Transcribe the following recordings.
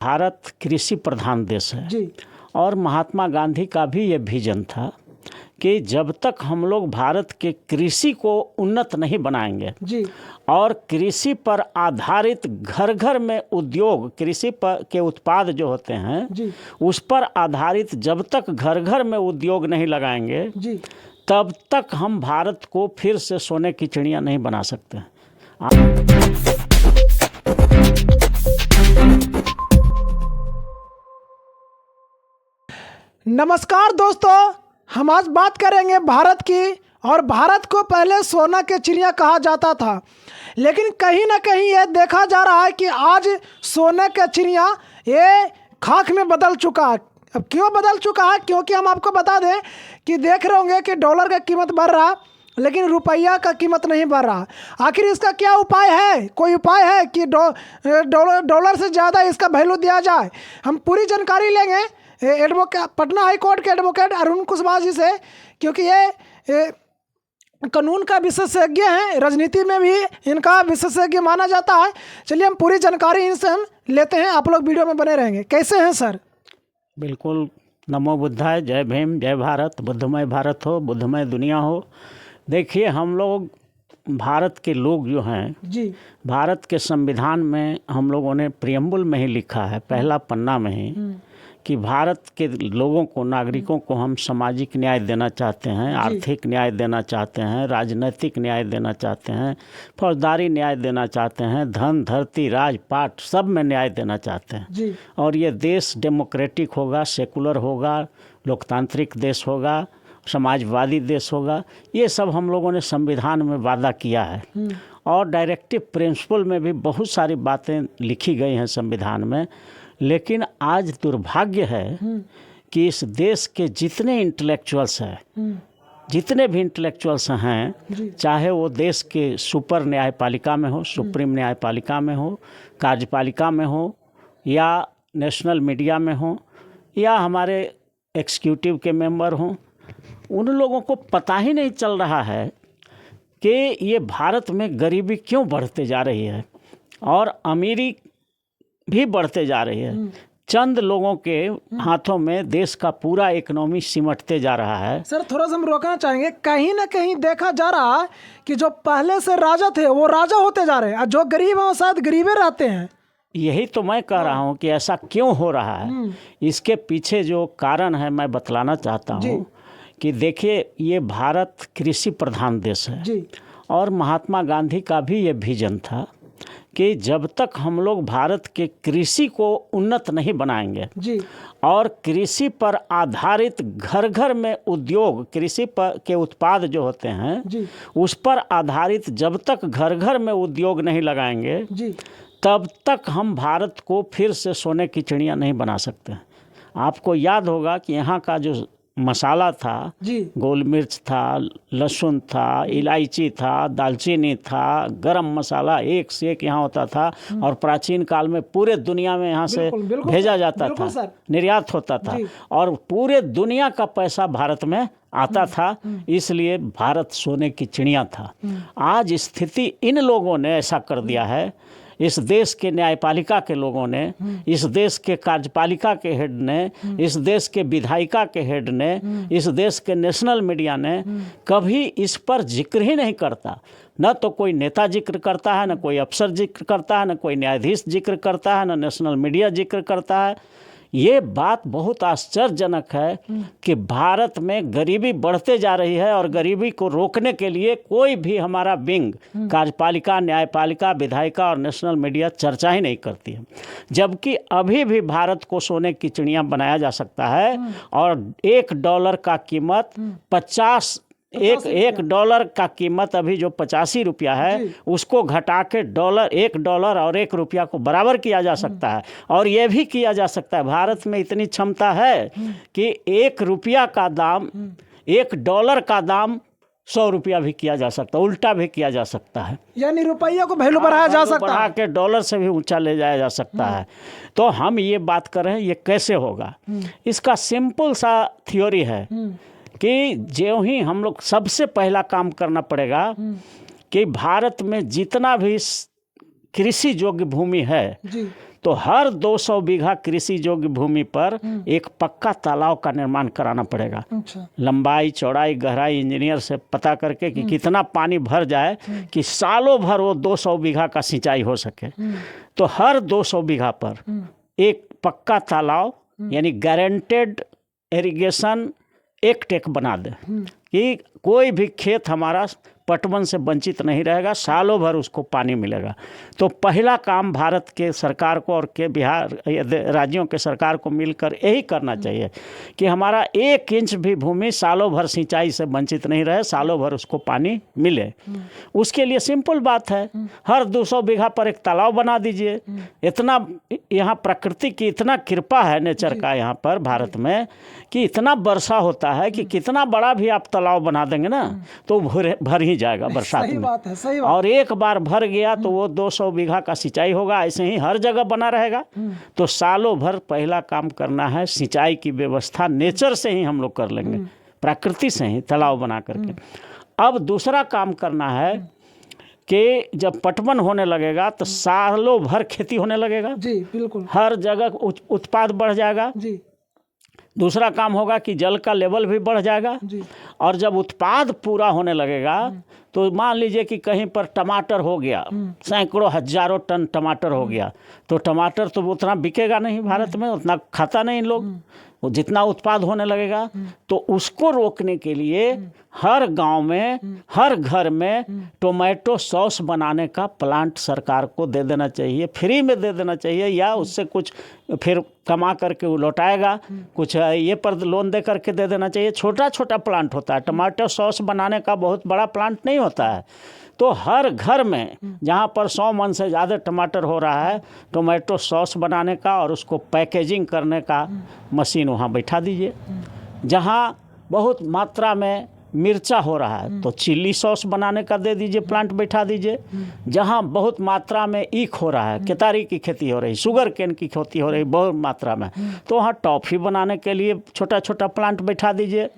भारत कृषि प्रधान देश है जी। और महात्मा गांधी का भी ये विजन था कि जब तक हम लोग भारत के कृषि को उन्नत नहीं बनाएंगे जी। और कृषि पर आधारित घर घर में उद्योग, कृषि पर के उत्पाद जो होते हैं जी। उस पर आधारित जब तक घर घर में उद्योग नहीं लगाएंगे जी। तब तक हम भारत को फिर से सोने की चिड़िया नहीं बना सकते। नमस्कार दोस्तों, हम आज बात करेंगे भारत की। और भारत को पहले सोना के चिड़िया कहा जाता था, लेकिन कहीं ना कहीं ये देखा जा रहा है कि आज सोने का चिड़िया ये खाक में बदल चुका है। अब क्यों बदल चुका है? क्योंकि हम आपको बता दें कि देख रहे होंगे कि डॉलर का कीमत बढ़ रहा, लेकिन रुपया का कीमत नहीं बढ़ रहा। आखिर इसका क्या उपाय है? कोई उपाय है कि डॉलर से ज़्यादा इसका वैल्यू दिया जाए? हम पूरी जानकारी लेंगे पटना हाई कोर्ट के एडवोकेट अरुण कुशवाहा जी से, क्योंकि ये कानून का विशेषज्ञ हैं, राजनीति में भी इनका विशेषज्ञ माना जाता है। चलिए हम पूरी जानकारी इनसे हम लेते हैं, आप लोग वीडियो में बने रहेंगे। कैसे हैं सर? बिल्कुल। नमो बुद्धाय, जय भीम, जय भारत। बुद्धमय भारत हो, बुद्धमय दुनिया हो। देखिए, हम लोग भारत के लोग जो हैं जी, भारत के संविधान में हम लोगों ने प्रियम्बल में ही लिखा है, पहला पन्ना में ही, कि भारत के लोगों को, नागरिकों को हम सामाजिक न्याय देना चाहते हैं, आर्थिक न्याय देना चाहते हैं, राजनीतिक न्याय देना चाहते हैं, फौजदारी न्याय देना चाहते हैं, धन, धरती, राजपाट सब में न्याय देना चाहते हैं। जी। और ये देश डेमोक्रेटिक होगा, सेकुलर होगा, लोकतांत्रिक देश होगा, समाजवादी देश होगा। ये सब हम लोगों ने संविधान में वादा किया है और डायरेक्टिव प्रिंसिपल में भी बहुत सारी बातें लिखी गई हैं संविधान में। लेकिन आज दुर्भाग्य है कि इस देश के जितने इंटेलेक्चुअल्स हैं, जितने भी इंटेलेक्चुअल्स हैं, चाहे वो देश के सुपर न्यायपालिका में हो, सुप्रीम न्यायपालिका में हो, कार्यपालिका में हो, या नेशनल मीडिया में हो, या हमारे एग्जीक्यूटिव के मेंबर हों, उन लोगों को पता ही नहीं चल रहा है कि ये भारत में गरीबी क्यों बढ़ते जा रही है और अमीरी भी बढ़ते जा रही है। चंद लोगों के हाथों में देश का पूरा इकोनॉमी सिमटते जा रहा है। सर थोड़ा सा हम रोकना चाहेंगे। कहीं ना कहीं देखा जा रहा है कि जो पहले से राजा थे वो राजा होते जा रहे हैं और जो गरीब हैं वो शायद गरीबे रहते हैं। यही तो मैं कह रहा हूँ कि ऐसा क्यों हो रहा है। इसके पीछे जो कारण है मैं बतलाना चाहता हूँ कि देखिए, ये भारत कृषि प्रधान देश है जी। और महात्मा गांधी का भी ये विजन था कि जब तक हम लोग भारत के कृषि को उन्नत नहीं बनाएंगे जी। और कृषि पर आधारित घर घर में उद्योग, कृषि पर के उत्पाद जो होते हैं जी। उस पर आधारित जब तक घर घर में उद्योग नहीं लगाएंगे जी। तब तक हम भारत को फिर से सोने की चिड़िया नहीं बना सकते। आपको याद होगा कि यहाँ का जो मसाला था, गोल मिर्च था, लहसुन था, इलायची था, दालचीनी था, गरम मसाला एक से एक यहाँ होता था और प्राचीन काल में पूरे दुनिया में यहाँ से भेजा जाता था, निर्यात होता था और पूरे दुनिया का पैसा भारत में आता था। इसलिए भारत सोने की चिड़िया था। आज स्थिति इन लोगों ने ऐसा कर दिया है, इस देश के न्यायपालिका के लोगों ने, इस देश के कार्यपालिका के हेड ने, इस देश के विधायिका के हेड ने, इस देश के नेशनल मीडिया ने कभी इस पर जिक्र ही नहीं करता। न तो कोई नेता जिक्र करता है, न कोई अफसर जिक्र करता है, न कोई न्यायाधीश जिक्र करता है, न नेशनल मीडिया जिक्र करता है। ये बात बहुत आश्चर्यजनक है कि भारत में गरीबी बढ़ते जा रही है और गरीबी को रोकने के लिए कोई भी हमारा विंग, कार्यपालिका, न्यायपालिका, विधायिका और नेशनल मीडिया चर्चा ही नहीं करती है। जबकि अभी भी भारत को सोने की चिड़िया बनाया जा सकता है और $1 का कीमत 50 एक डॉलर का कीमत अभी जो 85 रुपया है उसको घटा के $1 और $1 को बराबर किया जा सकता है। और ये भी किया जा सकता है, भारत में इतनी क्षमता है कि $1 का दाम, $1 का दाम $100 भी किया जा सकता है, उल्टा भी किया जा सकता है। यानी रुपया को वैल्यू बढ़ाया जा सकता है, बढ़ा के डॉलर से भी ऊंचा ले जाया जा सकता है। तो हम ये बात कर रहे हैं, ये कैसे होगा? इसका सिंपल सा थ्योरी है कि जो ही हम लोग, सबसे पहला काम करना पड़ेगा कि भारत में जितना भी कृषि योग्य भूमि है तो हर 200 बीघा कृषि योग्य भूमि पर एक पक्का तालाब का निर्माण कराना पड़ेगा। अच्छा। लंबाई चौड़ाई गहराई इंजीनियर से पता करके कि कितना पानी भर जाए कि सालों भर वो 200 बीघा का सिंचाई हो सके। तो हर 200 बीघा पर एक पक्का तालाब यानी गारंटेड इरिगेशन एक्ट एक बना दे कि कोई भी खेत हमारा पटवन से वंचित नहीं रहेगा, सालों भर उसको पानी मिलेगा। तो पहला काम भारत के सरकार को और के बिहार राज्यों के सरकार को मिलकर यही करना चाहिए कि हमारा 1 इंच भी भूमि सालों भर सिंचाई से वंचित नहीं रहे, सालों भर उसको पानी मिले। उसके लिए सिंपल बात है, हर 200 बीघा पर एक तालाब बना दीजिए। इतना यहाँ प्रकृति की इतना कृपा है नेचर का यहाँ पर भारत में कि इतना वर्षा होता है कि कितना बड़ा भी आप तालाब बना देंगे ना तो भर ही जाएगा बरसात सही में। बात है, सही बात। और एक बार भर गया तो वो 200 बीघा का सिंचाई होगा। ऐसे ही हर जगह बना रहेगा। तो सालों भर पहला काम करना है सिंचाई की व्यवस्था नेचर से ही हम लोग कर लेंगे, प्रकृति से ही तालाब बना करके। अब दूसरा काम करना है कि जब पटवन होने लगेगा तो सालों भर खेती होने लगेगा। जी बिल्कुल। हर जगह उत्पाद बढ़ जाएगा। जी। दूसरा काम होगा कि जल का लेवल भी बढ़ जाएगा। जी। और जब उत्पाद पूरा होने लगेगा तो मान लीजिए कि कहीं पर टमाटर हो गया, सैकड़ों हजारों टन टमाटर हो गया, तो टमाटर तो उतना बिकेगा नहीं भारत में, उतना खाता नहीं लोग। वो जितना उत्पाद होने लगेगा तो उसको रोकने के लिए हर गांव में हर घर में टोमेटो सॉस बनाने का प्लांट सरकार को दे देना चाहिए, फ्री में दे देना चाहिए, या उससे कुछ फिर कमा करके वो लौटाएगा, कुछ ये पर लोन दे करके दे देना चाहिए। छोटा छोटा प्लांट होता है, टमाटो सॉस बनाने का बहुत बड़ा प्लांट नहीं होता है। तो हर घर में जहाँ पर 100 मन से ज़्यादा टमाटर हो रहा है, टोमेटो सॉस बनाने का और उसको पैकेजिंग करने का मशीन वहाँ बैठा दीजिए। जहाँ बहुत मात्रा में मिर्चा हो रहा है तो चिल्ली सॉस बनाने का दे दीजिए, प्लांट बैठा दीजिए। जहाँ बहुत मात्रा में ईख हो रहा है, केतारी की खेती हो रही, शुगर केन की खेती हो रही बहुत मात्रा में, तो वहाँ टॉफ़ी बनाने के लिए छोटा छोटा प्लांट बैठा दीजिए।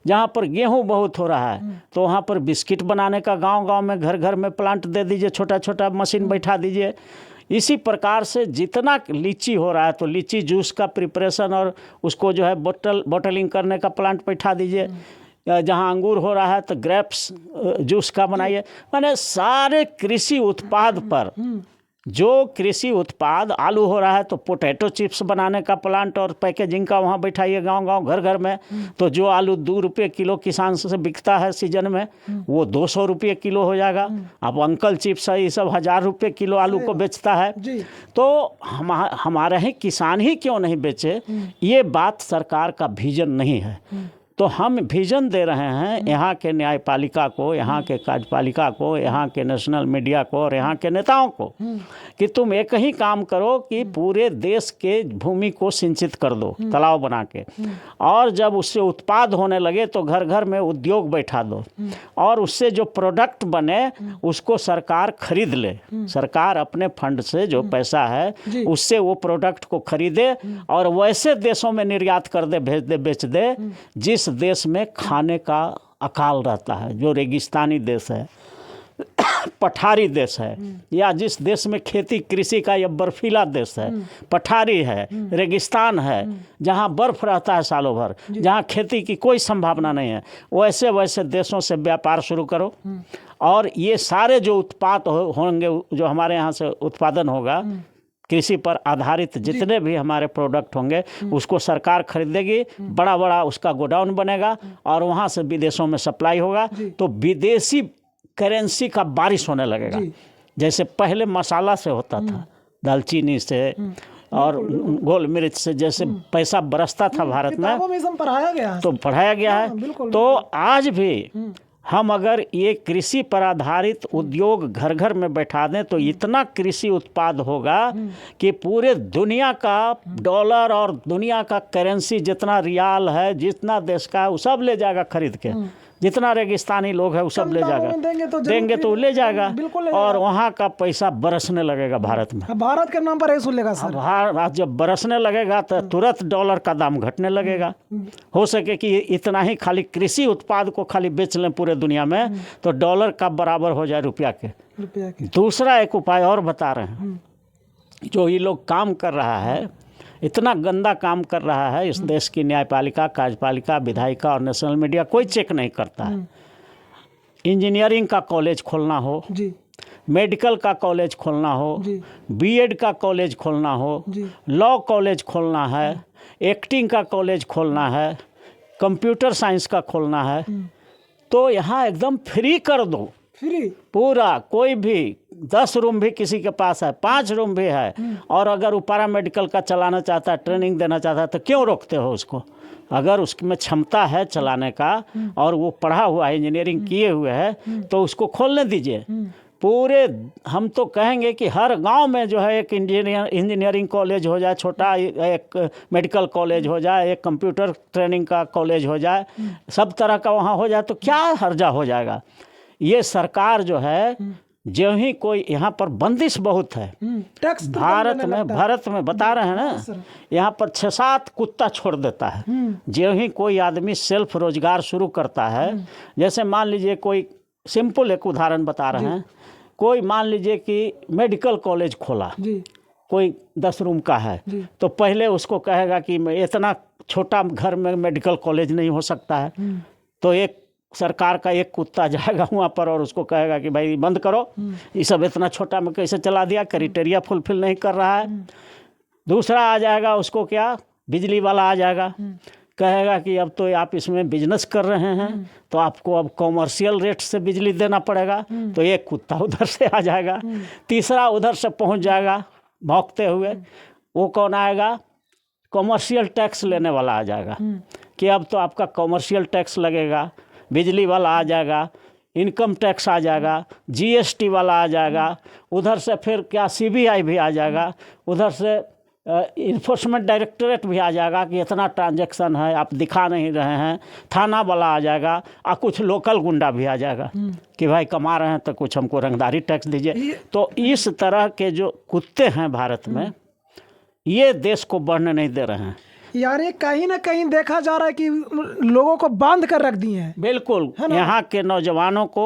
जहाँ पर गेहूँ बहुत हो रहा है तो वहाँ पर बिस्किट बनाने का गांव गांव में घर घर में प्लांट दे दीजिए, छोटा छोटा मशीन बैठा दीजिए। इसी प्रकार से जितना लीची हो रहा है तो लीची जूस का प्रिपरेशन और उसको जो है बोटलिंग करने का प्लांट बैठा दीजिए। जहाँ अंगूर हो रहा है तो ग्रेप्स जूस का बनाइए। माने सारे कृषि उत्पाद पर, जो कृषि उत्पाद आलू हो रहा है तो पोटैटो चिप्स बनाने का प्लांट और पैकेजिंग का वहाँ बैठाइए गांव गांव घर घर में। तो जो आलू 2 रुपये किलो किसान से बिकता है सीजन में, वो 200 रुपये किलो हो जाएगा। अब अंकल चिप्स है, ये सब 1000 रुपये किलो आलू को बेचता है। तो हमारे ही किसान ही क्यों नहीं बेचे, ये बात सरकार का विजन नहीं है। तो हम विजन दे रहे हैं यहाँ के न्यायपालिका को, यहाँ के कार्यपालिका को, यहाँ के नेशनल मीडिया को और यहाँ के नेताओं को कि तुम एक ही काम करो कि पूरे देश के भूमि को सिंचित कर दो तालाब बना के, और जब उससे उत्पाद होने लगे तो घर घर में उद्योग बैठा दो, और उससे जो प्रोडक्ट बने उसको सरकार खरीद ले। सरकार अपने फंड से जो पैसा है उससे वो प्रोडक्ट को खरीदे और वैसे देशों में निर्यात कर दे, भेज दे, बेच दे जिस देश में खाने का अकाल रहता है, जो रेगिस्तानी देश है, पठारी देश है, या जिस देश में खेती कृषि का या बर्फीला देश है, पठारी है, रेगिस्तान है, जहाँ बर्फ रहता है सालों भर, जहाँ खेती की कोई संभावना नहीं है, वैसे वैसे देशों से व्यापार शुरू करो। और ये सारे जो उत्पाद होंगे, जो हमारे यहाँ से उत्पादन होगा, कृषि पर आधारित जितने भी हमारे प्रोडक्ट होंगे उसको सरकार खरीदेगी, बड़ा बड़ा उसका गोडाउन बनेगा और वहाँ से विदेशों में सप्लाई होगा। तो विदेशी करेंसी का बारिश होने लगेगा, जैसे पहले मसाला से होता था, दालचीनी से और गोल मिर्च से जैसे पैसा बरसता था भारत में, पढ़ाया गया है। तो पढ़ाया गया है। तो आज भी हम अगर ये कृषि पर आधारित उद्योग घर घर में बैठा दें तो इतना कृषि उत्पाद होगा कि पूरे दुनिया का डॉलर और दुनिया का करेंसी जितना रियाल है, जितना देश का है, वो सब ले जाएगा खरीद के। जितना रेगिस्तानी लोग है वो सब ले जाएगा, देंगे तो ले जाएगा, और वहाँ का पैसा बरसने लगेगा भारत में। भारत के नाम पर ऐसा लेगा सर। भारत जब बरसने लगेगा तो तुरंत डॉलर का दाम घटने लगेगा। हो सके कि इतना ही खाली कृषि उत्पाद को खाली बेच लें पूरे दुनिया में तो डॉलर का बराबर हो जाए रुपया के। दूसरा एक उपाय और बता रहे हैं जो ये लोग काम कर रहा है, इतना गंदा काम कर रहा है, इस देश की न्यायपालिका, कार्यपालिका, विधायिका और नेशनल मीडिया कोई चेक नहीं करता है। इंजीनियरिंग का कॉलेज खोलना हो जी, मेडिकल का कॉलेज खोलना हो, बीएड का कॉलेज खोलना हो, लॉ कॉलेज खोलना है, एक्टिंग का कॉलेज खोलना है, कंप्यूटर साइंस का खोलना है, तो यहाँ एकदम फ्री कर दो, फ्री पूरा। कोई भी 10 रूम भी किसी के पास है, 5 रूम भी है, और अगर वो पैरा मेडिकल का चलाना चाहता है, ट्रेनिंग देना चाहता है, तो क्यों रोकते हो उसको? अगर उसमें क्षमता है चलाने का और वो पढ़ा हुआ है, इंजीनियरिंग किए हुए है, तो उसको खोलने दीजिए। पूरे हम तो कहेंगे कि हर गांव में जो है एक इंजीनियरिंग कॉलेज हो जाए, छोटा एक मेडिकल कॉलेज हो जाए, एक कंप्यूटर ट्रेनिंग का कॉलेज हो जाए, सब तरह का वहाँ हो जाए, तो क्या हर्जा हो जाएगा। ये सरकार जो है, जो ही कोई यहाँ पर बंदिश बहुत है टैक्स भारत में बता रहे हैं ना, यहाँ पर 6-7 कुत्ता छोड़ देता है। जो ही कोई आदमी सेल्फ रोजगार शुरू करता है, जैसे मान लीजिए कोई सिंपल एक उदाहरण बता रहे हैं, कोई मान लीजिए कि मेडिकल कॉलेज खोला, कोई 10 रूम का है, तो पहले उसको कहेगा कि मैं इतना छोटा घर में मेडिकल कॉलेज नहीं हो सकता है, तो एक सरकार का एक कुत्ता जाएगा वहाँ पर और उसको कहेगा कि भाई बंद करो, ये सब इतना छोटा में कैसे चला दिया, क्राइटेरिया फुलफिल नहीं कर रहा है। दूसरा आ जाएगा, उसको क्या, बिजली वाला आ जाएगा, कहेगा कि अब तो आप इसमें बिजनेस कर रहे हैं, तो आपको अब कॉमर्शियल रेट से बिजली देना पड़ेगा, तो एक कुत्ता उधर से आ जाएगा। तीसरा उधर से पहुंच जाएगा भौंकते हुए, वो कौन आएगा, कॉमर्शियल टैक्स लेने वाला आ जाएगा कि अब तो आपका कॉमर्शियल टैक्स लगेगा। बिजली वाला आ जाएगा, इनकम टैक्स आ जाएगा, जीएसटी वाला आ जाएगा, उधर से फिर क्या सीबीआई भी आ जाएगा, उधर से इन्फोर्समेंट डायरेक्टरेट भी आ जाएगा कि इतना ट्रांजैक्शन है, आप दिखा नहीं रहे हैं, थाना वाला आ जाएगा, और कुछ लोकल गुंडा भी आ जाएगा कि भाई कमा रहे हैं तो कुछ हमको रंगदारी टैक्स दीजिए। तो इस तरह के जो कुत्ते हैं भारत में, ये देश को बढ़ने नहीं दे रहे हैं। यानी कहीं ना कहीं देखा जा रहा है कि लोगों को बांध कर रख दिए हैं। बिल्कुल, यहाँ के नौजवानों को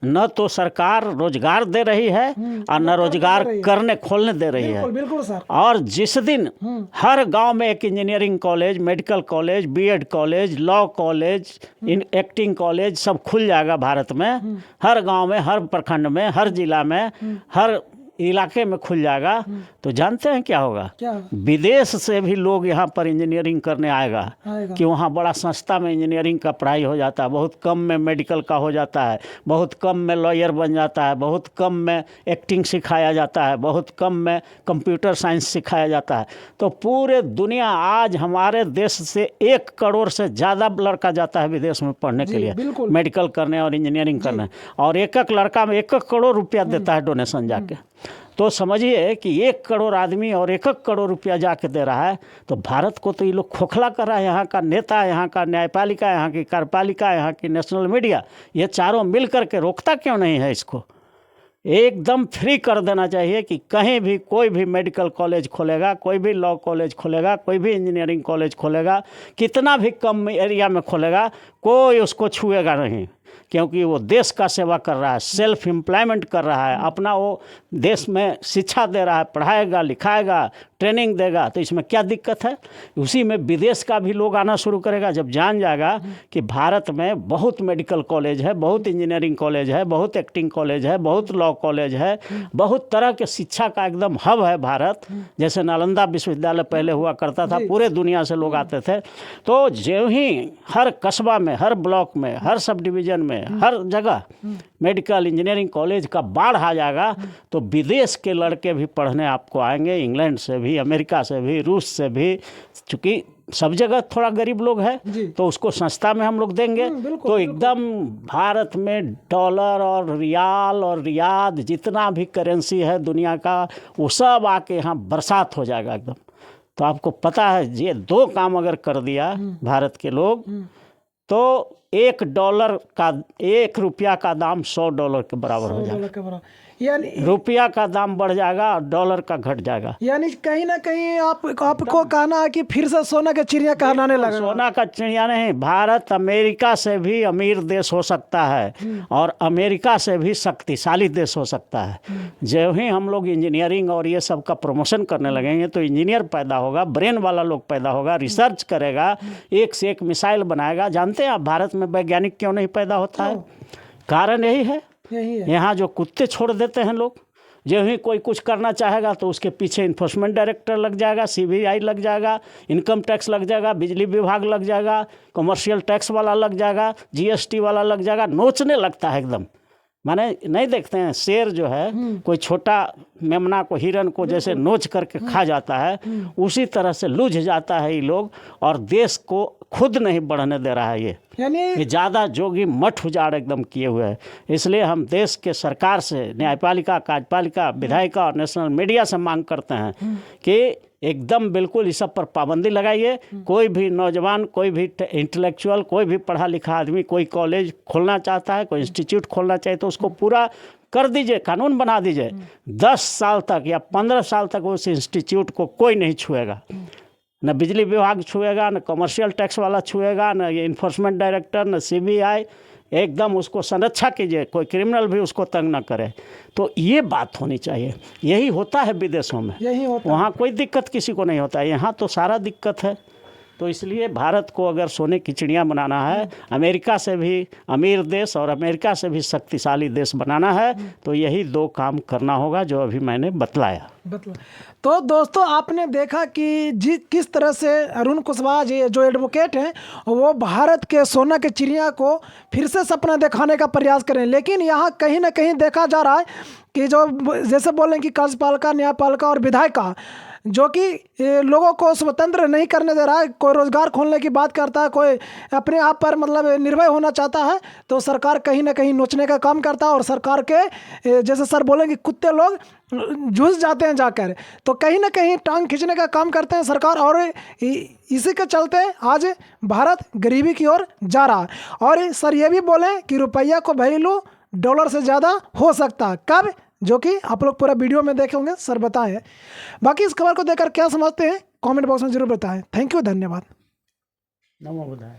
न तो सरकार रोजगार दे रही है और न रोजगार करने खोलने दे रही है। बिल्कुल सर। और जिस दिन हर गांव में एक engineering college, medical college, BEd college, law college, acting college सब खुल जाएगा भारत में, हर गांव में, हर प्रखंड में, हर जिला में, हर इलाके में खुल जाएगा, तो जानते हैं क्या होगा? क्या? विदेश से भी लोग यहाँ पर इंजीनियरिंग करने आएगा कि वहाँ बड़ा सस्ता में इंजीनियरिंग का पढ़ाई हो जाता है, बहुत कम में मेडिकल का हो जाता है, बहुत कम में लॉयर बन जाता है, बहुत कम में एक्टिंग सिखाया जाता है, बहुत कम में कंप्यूटर साइंस सिखाया जाता है। तो पूरे दुनिया आज हमारे देश से 1 करोड़ से ज़्यादा लड़का जाता है विदेश में पढ़ने के लिए, मेडिकल करने और इंजीनियरिंग करने, और एक लड़का में 1 करोड़ रुपया देता है डोनेशन जाके। तो समझिए कि 1 करोड़ आदमी और 1 करोड़ रुपया जाके दे रहा है, तो भारत को तो ये लोग खोखला कर रहा है। यहाँ का नेता, यहाँ का न्यायपालिका, यहाँ की कार्यपालिका, यहाँ की नेशनल मीडिया, ये चारों मिल करके रोकता क्यों नहीं है इसको? एकदम फ्री कर देना चाहिए कि कहीं भी कोई भी मेडिकल कॉलेज खोलेगा, कोई भी लॉ कॉलेज खोलेगा, कोई भी इंजीनियरिंग कॉलेज खोलेगा, कितना भी कम एरिया में खोलेगा, कोई उसको छुएगा नहीं, क्योंकि वो देश का सेवा कर रहा है, सेल्फ एम्प्लॉयमेंट कर रहा है, अपना वो देश में शिक्षा दे रहा है, पढ़ाएगा, लिखाएगा, ट्रेनिंग देगा, तो इसमें क्या दिक्कत है? उसी में विदेश का भी लोग आना शुरू करेगा जब जान जाएगा कि भारत में बहुत मेडिकल कॉलेज है, बहुत इंजीनियरिंग कॉलेज है, बहुत एक्टिंग कॉलेज है, बहुत लॉ कॉलेज है, बहुत तरह के शिक्षा का एकदम हब है भारत। जैसे नालंदा विश्वविद्यालय पहले हुआ करता था, पूरे दुनिया से लोग आते थे। तो जो ही हर कस्बा में, हर ब्लॉक में, हर सब डिवीज़न में, हर जगह मेडिकल इंजीनियरिंग कॉलेज का बाढ़ आ जाएगा, तो विदेश के लड़के भी पढ़ने आपको आएंगे, इंग्लैंड से भी, अमेरिका से भी, रूस से भी, चूँकि सब जगह थोड़ा गरीब लोग हैं, तो उसको सस्ता में हम लोग देंगे। तो एकदम भारत में डॉलर और रियाल और रियाद जितना भी करेंसी है दुनिया का, वो सब आके यहाँ बरसात हो जाएगा एकदम। तो आपको पता है, ये 2 काम अगर कर दिया भारत के लोग, तो $1 का, $1 का दाम $100 के बराबर हो जाएगा। यानी रुपया का दाम बढ़ जाएगा और डॉलर का घट जाएगा। यानी कहीं ना कहीं आपको कहना है कि फिर से सोना के चिड़िया कहलाने लगा। सोना का चिड़िया नहीं, भारत अमेरिका से भी अमीर देश हो सकता है और अमेरिका से भी शक्तिशाली देश हो सकता है। जब ही हम लोग इंजीनियरिंग और ये सब का प्रमोशन करने लगेंगे तो इंजीनियर पैदा होगा, ब्रेन वाला लोग पैदा होगा, रिसर्च करेगा, एक से एक मिसाइल बनाएगा। जानते हैं आप भारत में वैज्ञानिक क्यों नहीं पैदा होता है? कारण यही है, यहाँ जो कुत्ते छोड़ देते हैं लोग, जो ही कोई कुछ करना चाहेगा तो उसके पीछे इन्फोर्समेंट डायरेक्टर लग जाएगा, सीबीआई लग जाएगा, इनकम टैक्स लग जाएगा, बिजली विभाग लग जाएगा, कमर्शियल टैक्स वाला लग जाएगा, जीएसटी वाला लग जाएगा, नोचने लगता है एकदम। माने नहीं देखते हैं शेर जो है कोई छोटा मेमना को, हिरन को जैसे नोच करके खा जाता है, उसी तरह से लुझ जाता है ये लोग और देश को खुद नहीं बढ़ने दे रहा है। ये ज़्यादा जोगी मठ उजाड़ एकदम किए हुए हैं। इसलिए हम देश के सरकार से, न्यायपालिका, कार्यपालिका, विधायिका और नेशनल मीडिया से मांग करते हैं कि एकदम बिल्कुल इस सब पर पाबंदी लगाइए। कोई भी नौजवान, कोई भी इंटेलेक्चुअल, कोई भी पढ़ा लिखा आदमी कोई कॉलेज खोलना चाहता है, कोई इंस्टीट्यूट खोलना चाहे तो उसको पूरा कर दीजिए, कानून बना दीजिए। 10 साल तक या 15 साल तक उस इंस्टीट्यूट को कोई नहीं छुएगा, न बिजली विभाग छुएगा, न कमर्शियल टैक्स वाला छुएगा, न ये इन्फोर्समेंट डायरेक्टर, न सीबीआई। एकदम उसको संरक्षा कीजिए, कोई क्रिमिनल भी उसको तंग ना करे। तो ये बात होनी चाहिए। यही होता है विदेशों में, यही होता वहाँ कोई दिक्कत किसी को नहीं होता है, यहाँ तो सारा दिक्कत है। तो इसलिए भारत को अगर सोने की चिड़िया बनाना है, अमेरिका से भी अमीर देश और अमेरिका से भी शक्तिशाली देश बनाना है, तो यही 2 काम करना होगा जो अभी मैंने बतलाया। तो दोस्तों आपने देखा कि किस तरह से अरुण कुशवाहा जी जो एडवोकेट हैं वो भारत के सोना के चिड़िया को फिर से सपना दिखाने का प्रयास करें। लेकिन यहाँ कहीं ना कहीं देखा जा रहा है कि जो जैसे बोलें कि कार्यपालिका, न्यायपालिका और विधायिका जो कि लोगों को स्वतंत्र नहीं करने दे रहा है, कोई रोजगार खोलने की बात करता है, कोई अपने आप पर मतलब निर्भय होना चाहता है, तो सरकार कहीं ना कहीं नोचने का काम करता है और सरकार के जैसे सर बोलेंगे कुत्ते लोग झुस जाते हैं जाकर, तो कहीं ना कहीं टांग खींचने का काम करते हैं सरकार। और इसी के चलते आज भारत गरीबी की ओर जा रहा है। और सर ये भी बोले कि रुपया को वैल्यू डॉलर से ज़्यादा हो सकता है, कब, जो कि आप लोग पूरा वीडियो में देखे होंगे, सर बताएं। बाकी इस खबर को देखकर क्या समझते हैं कमेंट बॉक्स में जरूर बताएं। थैंक यू, धन्यवाद। नमो बुद्धाय।